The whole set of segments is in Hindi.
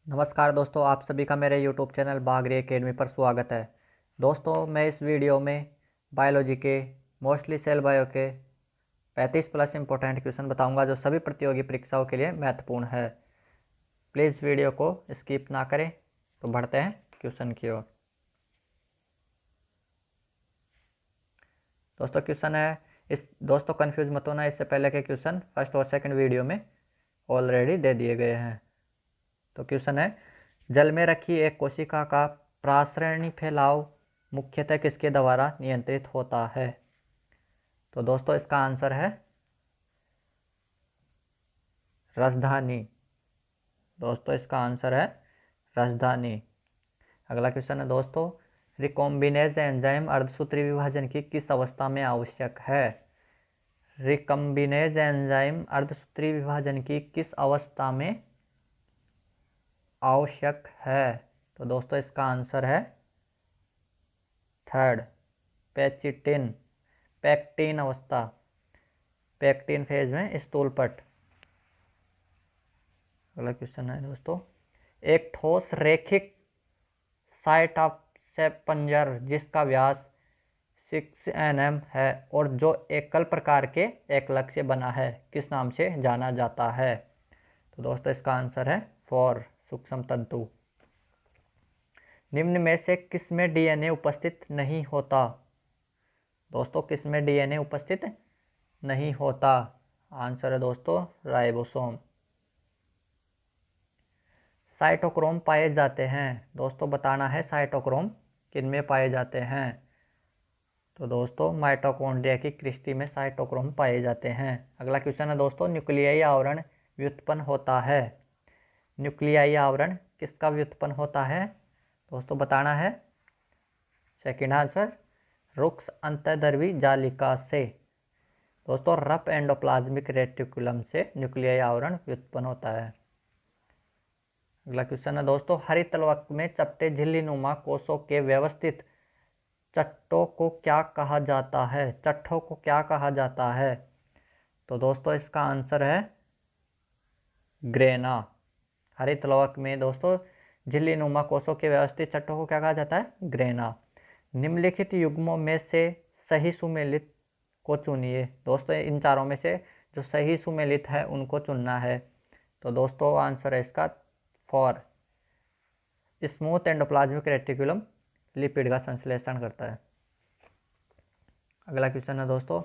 नमस्कार दोस्तों, आप सभी का मेरे YouTube चैनल बागरी एकेडमी पर स्वागत है। दोस्तों, मैं इस वीडियो में बायोलॉजी के मोस्टली सेल बायो के 35 प्लस इम्पोर्टेंट क्वेश्चन बताऊंगा जो सभी प्रतियोगी परीक्षाओं के लिए महत्वपूर्ण है। प्लीज़ वीडियो को स्किप ना करें। तो बढ़ते हैं क्वेश्चन की ओर। दोस्तों क्वेश्चन है, दोस्तों कंफ्यूज मत होना, इससे पहले के क्वेश्चन फर्स्ट और सेकंड वीडियो में ऑलरेडी दे दिए गए हैं। तो क्वेश्चन है, जल में रखी एक कोशिका का प्रासरणी फैलाव मुख्यतः किसके द्वारा नियंत्रित होता है? तो दोस्तों इसका आंसर है राजधानी। दोस्तों इसका आंसर है राजधानी। अगला क्वेश्चन है दोस्तों, रिकॉम्बिनेज एंजाइम अर्धसूत्री विभाजन की किस अवस्था में आवश्यक है? रिकॉम्बिनेज एंजाइम अर्धसूत्री विभाजन की किस अवस्था में आवश्यक है? तो दोस्तों इसका आंसर है थर्ड, पेचिटिन, पैक्टिन अवस्था, पैक्टिन फेज में स्थूलपट। अगला क्वेश्चन है दोस्तों, एक ठोस रेखिक साइटोप्सेंजर जिसका व्यास 6 nm है और जो एकल प्रकार के एकलक से बना है किस नाम से जाना जाता है? तो दोस्तों इसका आंसर है 4, सूक्ष्म तंतु। निम्न में से किसमें डीएनए उपस्थित नहीं होता? दोस्तों किसमें डीएनए उपस्थित नहीं होता? आंसर है दोस्तों राइबोसोम। साइटोक्रोम पाए जाते हैं। दोस्तों बताना है साइटोक्रोम किनमें पाए जाते हैं? तो दोस्तों माइटोकॉन्ड्रिया की क्रिस्टी में साइटोक्रोम पाए जाते हैं। अगला क्वेश्चन है दोस्तों, न्यूक्लियाई आवरण व्युत्पन्न होता है। न्यूक्लियाई आवरण किसका व्युत्पन्न होता है? दोस्तों बताना है सेकंड आंसर रुक्स अंतर्द्रवी जालिका से। दोस्तों रफ एंडोप्लाज्मिक रेटिकुलम से न्यूक्लियाई आवरण व्युत्पन्न होता है। अगला क्वेश्चन है दोस्तों, हरित वक्र में चपटे झिल्लीनुमा कोषों के व्यवस्थित चट्टों को क्या कहा जाता है? चट्टों को क्या कहा जाता है? तो दोस्तों इसका आंसर है ग्रेना। हरित लवक में दोस्तों झिल्लीनुमा कोषों के व्यवस्थित चट्टों को क्या कहा जाता है? ग्रेना। निम्नलिखित युग्मों में से सही सुमेलित को चुनिए। दोस्तों इन चारों में से जो सही सुमेलित है उनको चुनना है। तो दोस्तों आंसर है इसका 4, स्मूथ एंडोप्लाज्मिक रेटिकुलम लिपिड का संश्लेषण करता है। अगला क्वेश्चन है दोस्तों,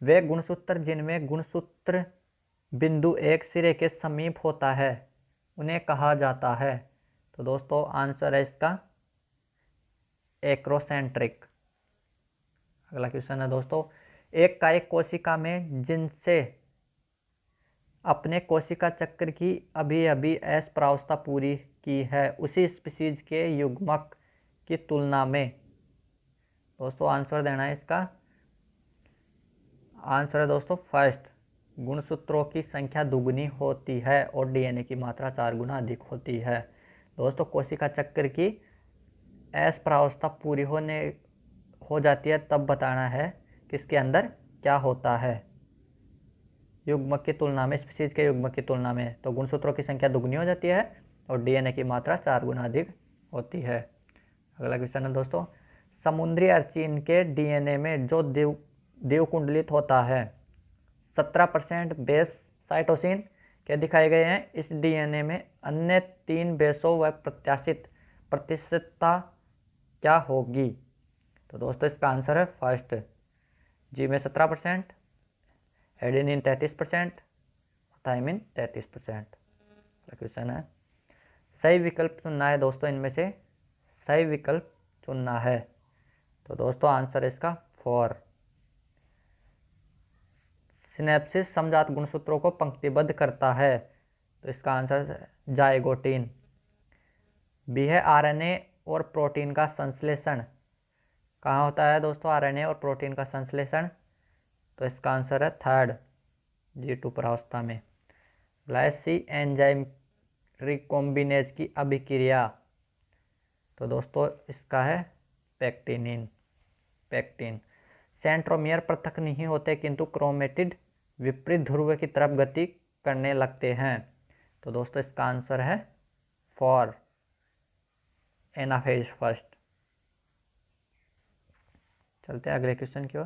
वे गुणसूत्र जिनमें गुणसूत्र बिंदु एक सिरे के समीप होता है उन्हें कहा जाता है? तो दोस्तों आंसर है इसका एक्रोसेंट्रिक। अगला क्वेश्चन है दोस्तों, एक कायिक कोशिका में जिनसे अपने कोशिका चक्र की अभी अभी अस्परावस्था पूरी की है उसी स्पीशीज के युग्मक की तुलना में? दोस्तों आंसर देना है इसका। आंसर है दोस्तों फर्स्ट, गुणसूत्रों की संख्या दुगनी होती है और डीएनए की मात्रा 4 गुना अधिक होती है। दोस्तों कोशिका चक्र की अस्परावस्था पूरी हो जाती है तब बताना है किसके अंदर क्या होता है युग्मक की तुलना में, स्पीशीज के युग्मक की तुलना में। तो गुणसूत्रों की संख्या दुगनी हो जाती है और डीएनए की मात्रा 4 गुना अधिक होती है। अगला क्वेश्चन है दोस्तों, समुद्री अर्चिन के डीएनए में जो द्विकुंडलित होता है 17% बेस साइटोसिन के दिखाए गए हैं। इस डीएनए में अन्य 3 बेसों व प्रत्याशित प्रतिशतता क्या होगी? तो दोस्तों इसका आंसर है फर्स्ट, जी में 17%, एडेनिन 33%, थाइमिन 33%। क्वेश्चन है, सही विकल्प चुनना है दोस्तों, इनमें से सही विकल्प चुनना है। तो दोस्तों आंसर इसका 4, सिनेप्सिस समजात गुणसूत्रों को पंक्तिबद्ध करता है। तो इसका आंसर जाइगोटीन। बी है आरएनए और प्रोटीन का संश्लेषण कहाँ होता है दोस्तों? आरएनए और प्रोटीन का संश्लेषण। तो इसका आंसर है थर्ड, G2 प्रावस्था में। ग्लाइसी एंजाइम रिकॉम्बिनेज की अभिक्रिया। तो दोस्तों इसका है पैक्टिनिन, पैक्टिन। सेंट्रोमियर पृथक नहीं होते किंतु क्रोमेटिड विपरीत ध्रुव की तरफ गति करने लगते हैं। तो दोस्तों इसका आंसर है फॉर एनाफेज फर्स्ट। चलते हैं अगले क्वेश्चन की ओर।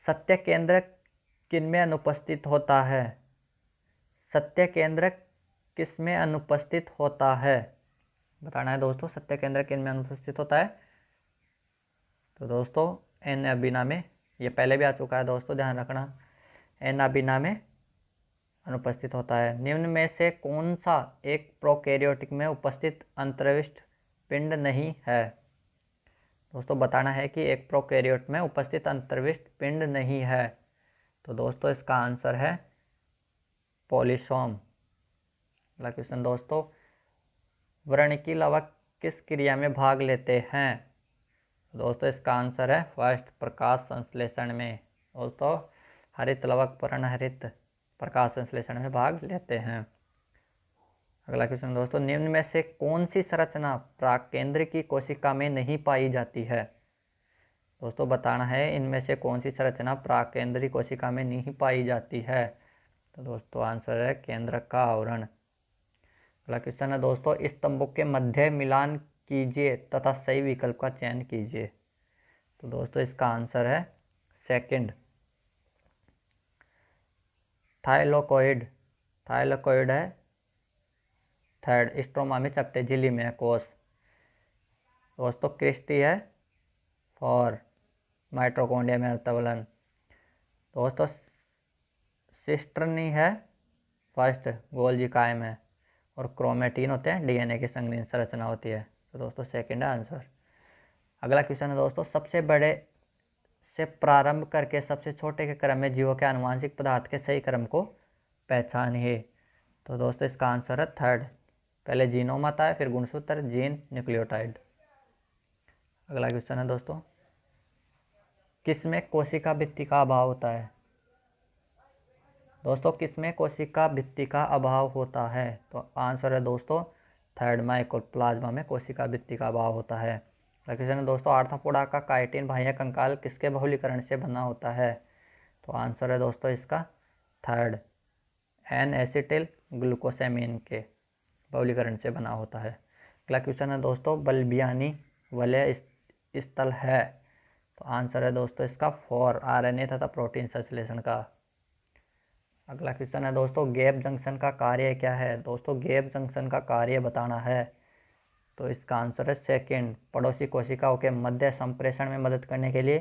सत्य केंद्रक किनमें अनुपस्थित होता है? सत्य केंद्रक किसमें अनुपस्थित होता है? बताना है दोस्तों, सत्य केंद्रक किनमें अनुपस्थित होता है? तो दोस्तों एन अबीना में, ये पहले भी आ चुका है दोस्तों, ध्यान रखना, एन अबीना में अनुपस्थित होता है। निम्न में से कौन सा एक प्रोकैरियोटिक में उपस्थित अंतर्विष्ट पिंड नहीं है? दोस्तों बताना है कि एक प्रोकैरियोट में उपस्थित अंतर्विष्ट पिंड नहीं है। तो दोस्तों इसका आंसर है पॉलीसोम। अगला क्वेश्चन दोस्तों, व्रणिकी लवक किस क्रिया में भाग लेते हैं? दोस्तों इसका आंसर है फर्स्ट, प्रकाश संश्लेषण में। दोस्तों हरित लवक पर्णहरित प्रकाश संश्लेषण में भाग लेते हैं। अगला क्वेश्चन दोस्तों, निम्न में से कौन सी संरचना प्राकेंद्रिकी कोशिका में नहीं पाई जाती है? दोस्तों बताना है इनमें से कौन सी संरचना प्राकेंद्रिक कोशिका में नहीं पाई जाती है। तो दोस्तों आंसर है केंद्रक का आवरण। अगला क्वेश्चन है दोस्तों, स्तंभों के मध्य मिलान कीजिए तथा सही विकल्प का चयन कीजिए। तो दोस्तों इसका आंसर है सेकंड, थाइलोकोइड। थाइलोकोइड है थर्ड, स्ट्रोमा में चपटे झिल्ली में है कोष। दोस्तों क्रिस्टी है फॉर, माइटोकॉन्ड्रिया में अर्तवलन। दोस्तों सिस्टर्नी है फर्स्ट, गोल्जी कायम है। और क्रोमेटिन होते हैं, डीएनए की संगीन संरचना होती है। तो दोस्तों सेकंड है आंसर। अगला क्वेश्चन है दोस्तों, सबसे बड़े से प्रारंभ करके सबसे छोटे के क्रम में जीवों के आनुवांशिक पदार्थ के सही क्रम को पहचानिए। तो दोस्तों इसका आंसर है थर्ड, पहले जीनोम आता है, फिर गुणसूत्र, जीन, न्यूक्लियोटाइड। अगला क्वेश्चन है दोस्तों, किसमें कोशिका भित्ति का अभाव होता है? दोस्तों किसमें कोशिका भित्ति का अभाव होता है? तो आंसर है दोस्तों थर्ड, माइकोप्लाज्मा में कोशिका भित्ति का अभाव होता है। अगला क्वेश्चन है दोस्तों, आर्थ्रोपोडा का काइटिन बाह्य कंकाल किसके बहुलीकरण से बना होता है? तो आंसर है दोस्तों इसका थर्ड, एन एसिटिल ग्लूकोसेमिन के बहुलीकरण से बना होता है। अगला क्वेश्चन है दोस्तों, बल्बियानी वलय स्थल है। तो आंसर है दोस्तों इसका फॉर, आरएनए तथा प्रोटीन संश्लेषण का। अगला क्वेश्चन है दोस्तों, गैप जंक्शन का कार्य क्या है? दोस्तों गैप जंक्शन का कार्य बताना है। तो इसका आंसर है सेकंड, पड़ोसी कोशिकाओं के मध्य संप्रेषण में मदद करने के लिए,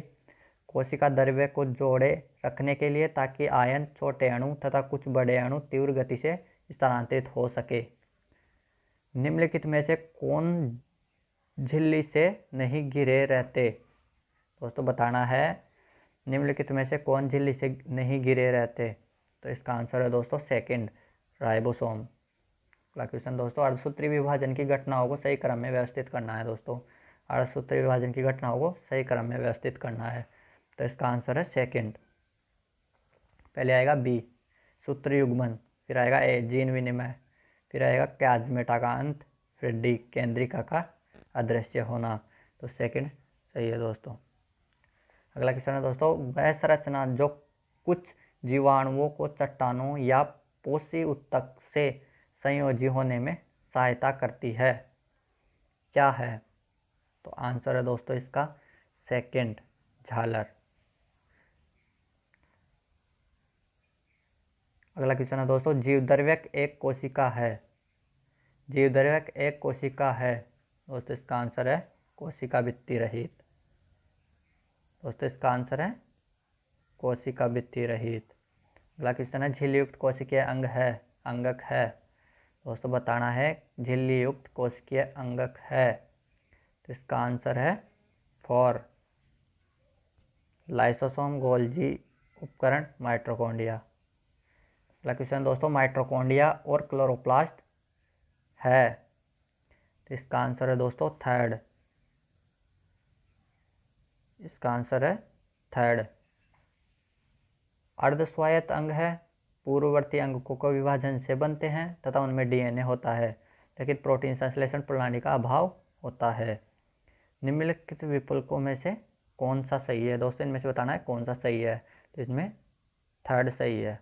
कोशिका द्रव्य को जोड़े रखने के लिए, ताकि आयन, छोटे अणु तथा कुछ बड़े अणु तीव्र गति से स्थानांतरित हो सके। निम्नलिखित में से कौन झिल्ली से नहीं घिरे रहते? दोस्तों बताना है निम्नलिखित में से कौन झिल्ली से नहीं घिरे रहते? तो इसका आंसर है दोस्तों सेकंड, राइबोसोम। अगला क्वेश्चन दोस्तों, अर्धसूत्री विभाजन की घटनाओं को सही क्रम में व्यवस्थित करना है। दोस्तों अर्धसूत्री विभाजन की घटनाओं को सही क्रम में व्यवस्थित करना है। तो इसका आंसर है सेकंड, पहले आएगा बी सूत्र युग्मन, फिर आएगा ए जीन विनिमय, फिर आएगा क्याज्मेटा का अंत, फिर डी केंद्रिका का अदृश्य होना। तो सेकंड सही है दोस्तों। अगला क्वेश्चन है दोस्तों, वह संरचना जो कुछ जीवाणुओं को चट्टानों या पोषी उत्तक से संयोजी होने में सहायता करती है, क्या है? तो आंसर है दोस्तों इसका सेकंड, झालर। अगला क्वेश्चन है दोस्तों, जीवद्रव्यक एक कोशिका है। जीवद्रव्यक एक कोशिका है। दोस्तों इसका आंसर है कोशिका भित्ति रहित। दोस्तों इसका आंसर है कोशिका भित्ति रहित। अगला क्वेश्चन है, झिल्ली युक्त कोशिकीय अंग है, अंगक है। दोस्तों बताना है झिल्ली युक्त कोशिकीय अंगक है। तो इसका आंसर है फॉर, लाइसोसोम, गोल्जी उपकरण, माइटोकॉन्ड्रिया। अगला क्वेश्चन दोस्तों, माइटोकॉन्ड्रिया और क्लोरोप्लास्ट है। तो इसका आंसर है दोस्तों थर्ड, इसका आंसर है थर्ड। अर्धस्वायत्त अंग है, पूर्ववर्ती अंगकों को विभाजन से बनते हैं तथा उनमें डीएनए होता है, लेकिन प्रोटीन संश्लेषण प्रणाली का अभाव होता है। निम्नलिखित विकल्पों में से कौन सा सही है? दोस्तों इनमें से बताना है कौन सा सही है। तो इसमें थर्ड सही है,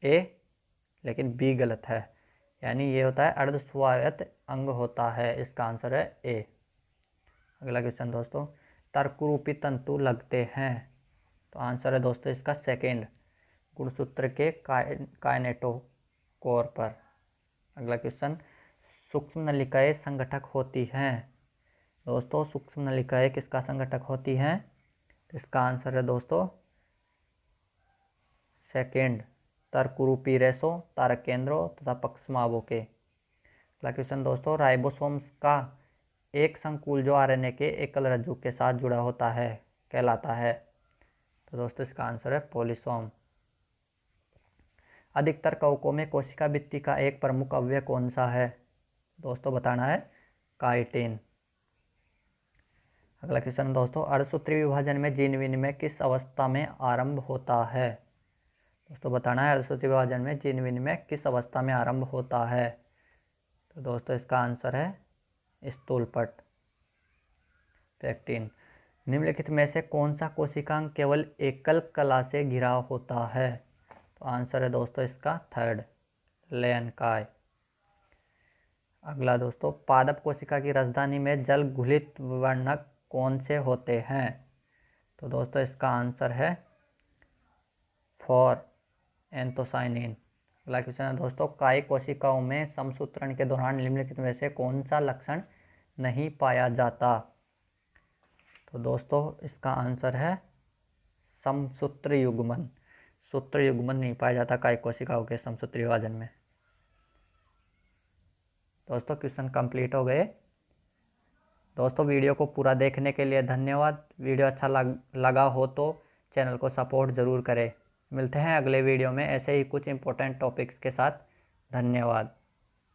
ए, लेकिन बी गलत है, यानी ये होता है अर्धस्वायत्त अंग होता है। इसका आंसर है ए। अगला क्वेश्चन दोस्तों, तर्करूपी तंतु लगते हैं, तो आंसर है दोस्तों इसका सेकेंड, गुणसूत्र के काइनेटोकोर पर। अगला क्वेश्चन, सूक्ष्म नलिकाएं संघटक होती हैं, दोस्तों सूक्ष्म नलिकाएं किसका संघटक होती हैं? इसका आंसर है दोस्तों सेकेंड, तर्करूपी रेशों, तारक केंद्रों तथा पक्षमावों के। अगला क्वेश्चन दोस्तों, राइबोसोम्स का एक संकुल जो आरएनए के एकल रज्जु के साथ जुड़ा होता है कहलाता है, तो दोस्तों इसका आंसर है पॉलीसोम। अधिकतर कवकों में कोशिका भित्ति का एक प्रमुख अवयव कौन सा है? दोस्तों बताना है काइटिन। अगला क्वेश्चन दोस्तों, अर्धसूत्रीय विभाजन में जीन विनिमय किस अवस्था में आरंभ होता है? दोस्तों बताना है अर्धसूत्रीय विभाजन में जीन विनिमय किस अवस्था में आरंभ होता है? तो दोस्तों इसका आंसर है स्थूलपट, पेक्टिन। निम्नलिखित में से कौन सा कोशिकांग केवल एकल कला से घिरा होता है? तो आंसर है दोस्तों इसका थर्ड, लेयनकाय। अगला दोस्तों, पादप कोशिका की राजधानी में जल घुलित वर्णक कौन से होते हैं? तो दोस्तों इसका आंसर है फॉर एंथोसाइनिन। अगला क्वेश्चन है दोस्तों, कायिक कोशिकाओं में समसूत्रण के दौरान निम्नलिखित में से कौन सा लक्षण नहीं पाया जाता? तो दोस्तों इसका आंसर है समसूत्र युग्मन। सूत्र युग्मन नहीं पाया जाता कायिक कोशिकाओं के समसूत्री विभाजन में। दोस्तों क्वेश्चन कंप्लीट हो गए। दोस्तों वीडियो को पूरा देखने के लिए धन्यवाद। वीडियो अच्छा लगा हो तो चैनल को सपोर्ट ज़रूर करें। मिलते हैं अगले वीडियो में ऐसे ही कुछ इंपॉर्टेंट टॉपिक्स के साथ। धन्यवाद।